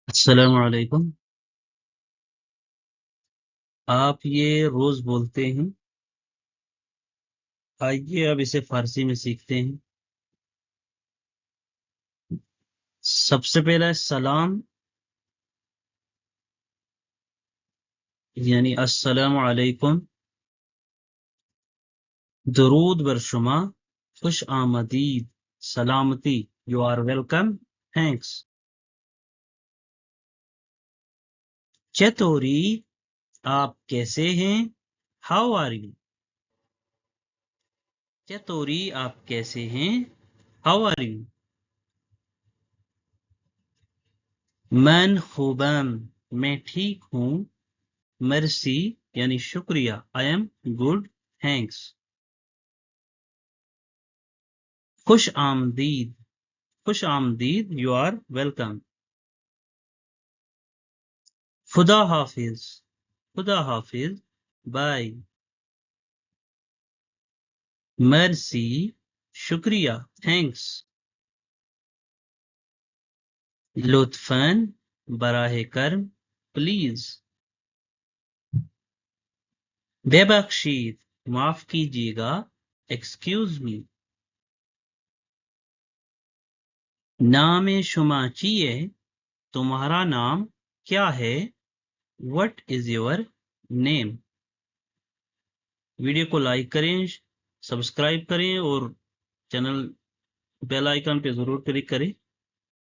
السلام علیکم۔ آپ یہ روز بولتے ہیں، آئیے اب اسے فارسی میں سیکھتے ہیں۔ سب سے پہلا ہے سلام، یعنی السلام علیکم۔ درود بر شما، خوش آمدید، سلامتی، یو آر ویلکم، تھینکس۔ چطوری، آپ کیسے ہیں؟ How are you? چطوری، آپ کیسے ہیں؟ How are you? من خوبم، میں ٹھیک ہوں۔ مرسی یعنی شکریہ، آئی ایم گڈ، تھینکس۔ خوش آمدید، خوش آمدید، یو آر ویلکم۔ خدا حافظ، خدا حافظ، بائے۔ مرسی، شکریہ، تھینکس۔ لطفاً، براہ کرم، پلیز۔ ببخشید، معاف کیجیے گا، ایکسکیوز می۔ نام شما چیئے، تمہارا نام کیا ہے؟ What is your name? Video کو لائک کریں، سبسکرائب کریں اور چینل بیل آئیکن پہ ضرور کلک کریں۔